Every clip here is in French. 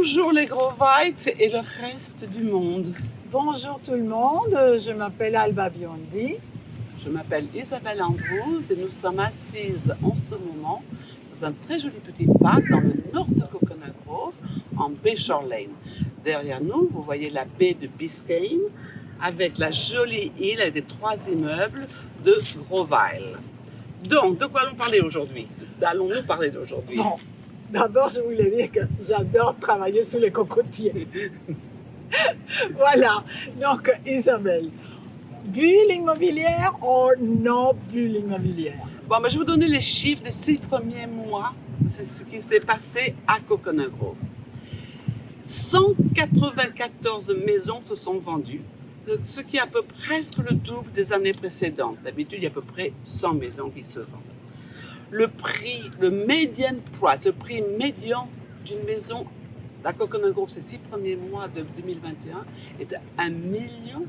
Bonjour les Grovites et le reste du monde. Bonjour tout le monde, je m'appelle Alba Biondi. Je m'appelle Isabelle Andrews et nous sommes assises en ce moment dans un très joli petit parc dans le nord de Coconut Grove, en Bayshore Lane. Derrière nous, vous voyez la baie de Biscayne avec la jolie île avec les 3 immeubles de Grovile. Donc, de quoi allons-nous parler aujourd'hui? Bon, d'abord je voulais dire que j'adore travailler sous les cocotiers. Voilà, donc Isabelle, bulle immobilière ou non bulle immobilière? Bon, ben, je vais vous donner les chiffres des 6 premiers mois de ce qui s'est passé à Coconut Grove. 194 maisons se sont vendues, ce qui est à peu près presque le double des années précédentes. D'habitude, il y a à peu près 100 maisons qui se vendent. Le prix, le median price, le prix médian d'une maison à Coconut Grove ces 6 premiers mois de 2021 est à 1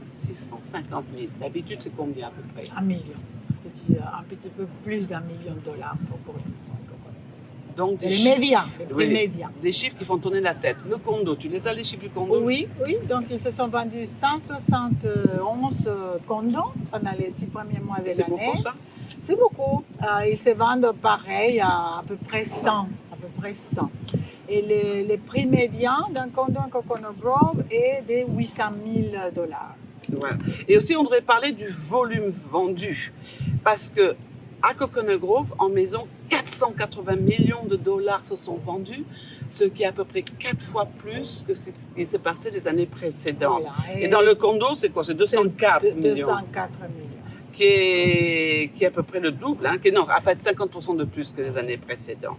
650 000. D'habitude, c'est combien à peu près? 1 million, un petit peu plus d'1 million de dollars pour une maison. Donc, les médias, les prix médians. Des chiffres qui font tourner la tête. Le condo, tu les as les chiffres du condo? Oui, donc ils se sont vendus 171 condos pendant les 6 premiers mois de l'année. C'est beaucoup ça? C'est beaucoup. Ils se vendent pareil à peu près 100. Et le prix médian d'un condo à Coconut Grove est de 800 000 dollars. Voilà. Et aussi, on devrait parler du volume vendu. Parce que à Coconut Grove, en maison, 480 millions de dollars se sont vendus, ce qui est à peu près 4 fois plus que ce qui s'est passé les années précédentes. Voilà. Et dans le condo, c'est quoi? C'est 204 millions. 204 millions. Qui est à peu près le double, hein, qui est, non, en fait 50% de plus que les années précédentes.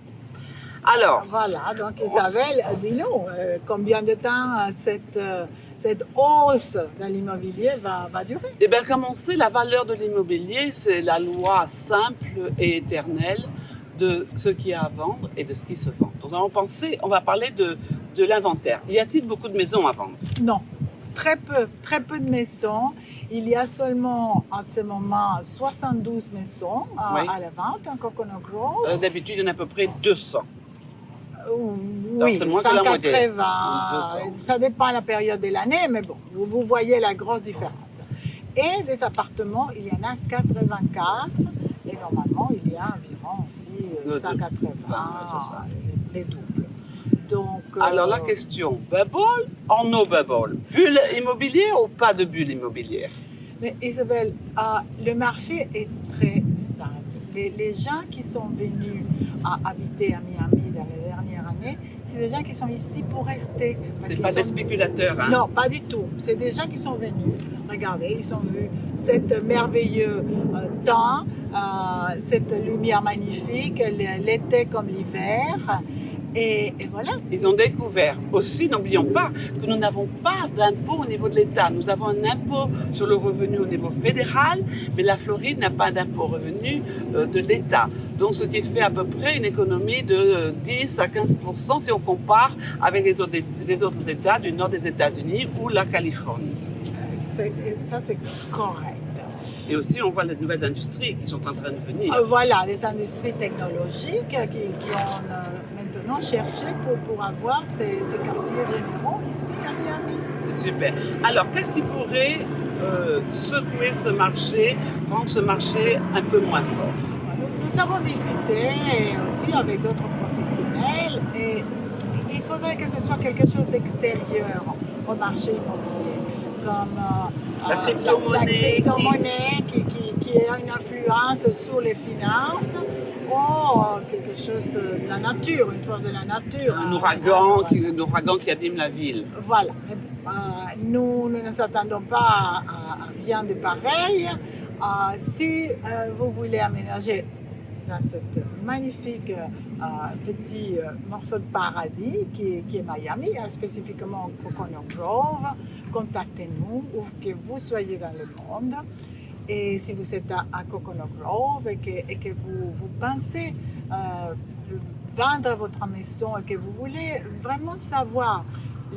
Alors, voilà, donc Isabelle, dis-nous, combien de temps cette hausse de l'immobilier va durer? Eh bien, comme on sait, la valeur de l'immobilier, c'est la loi simple et éternelle de ce qui est à vendre et de ce qui se vend. Donc, on va parler de l'inventaire. Y a-t-il beaucoup de maisons à vendre? Non, très peu de maisons. Il y a seulement en ce moment 72 maisons à la vente en Coconut Grove. D'habitude, il y en a à peu près 200. Oui, c'est moins que la moitié. 180, ça dépend de la période de l'année, mais bon, vous voyez la grosse différence. Et des appartements, il y en a 84, et normalement, il y a environ aussi 180, les doubles. Donc, alors la question, bubble or no bubble? Bulle immobilière ou pas de bulle immobilière? Mais Isabelle, le marché est très stable. Les gens qui sont venus habiter à Miami dans les dernières années, c'est des gens qui sont ici pour rester. C'est pas des spéculateurs, hein? Non, pas du tout. C'est des gens qui sont venus. Regardez, ils ont vu cet merveilleux temps, cette lumière magnifique, l'été comme l'hiver. Et voilà. Ils ont découvert. Aussi, n'oublions pas que nous n'avons pas d'impôt au niveau de l'État. Nous avons un impôt sur le revenu au niveau fédéral, mais la Floride n'a pas d'impôt au revenu de l'État. Donc, ce qui fait à peu près une économie de 10 à 15% si on compare avec les autres États du nord des États-Unis ou la Californie. Ça, c'est correct. Et aussi, on voit les nouvelles industries qui sont en train de venir. Voilà, les industries technologiques qui ont maintenant cherché pour avoir ces quartiers généraux ici à Miami. C'est super. Alors, qu'est-ce qui pourrait secouer ce marché, rendre ce marché un peu moins fort? Nous avons discuté aussi avec d'autres professionnels et il faudrait que ce soit quelque chose d'extérieur au marché immobilier, comme la crypto-monnaie qui a une influence sur les finances ou quelque chose de la nature, une force de la nature. Un ouragan qui abîme la ville. Voilà. Nous ne nous attendons pas à rien de pareil. Si vous voulez aménager dans cette magnifique petit morceau de paradis qui est Miami, spécifiquement Coconut Grove, contactez-nous ou que vous soyez dans le monde. Et si vous êtes à Coconut Grove et que vous pensez vendre votre maison et que vous voulez vraiment savoir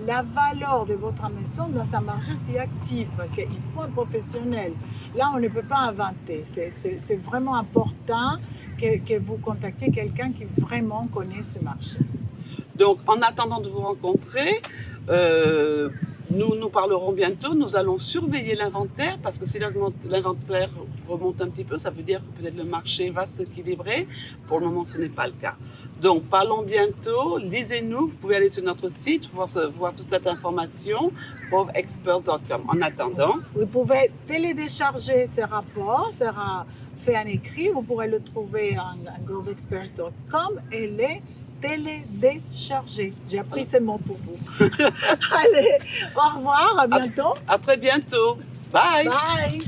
la valeur de votre maison dans un marché si actif, parce qu'il faut un professionnel. Là, on ne peut pas inventer. C'est vraiment important que vous contactiez quelqu'un qui vraiment connaît ce marché. Donc, en attendant de vous rencontrer, nous parlerons bientôt. Nous allons surveiller l'inventaire parce que si l'inventaire remonte un petit peu, ça veut dire que peut-être le marché va s'équilibrer. Pour le moment, ce n'est pas le cas. Donc, parlons bientôt. Lisez-nous. Vous pouvez aller sur notre site, voir toute cette information, groveexperts.com. En attendant, Vous pouvez télécharger ce rapport, sera fait en écrit. Vous pourrez le trouver en groveexperts.com et les télécharger. J'ai appris ce mot pour vous. Allez, au revoir, à bientôt. à très bientôt. Bye. Bye.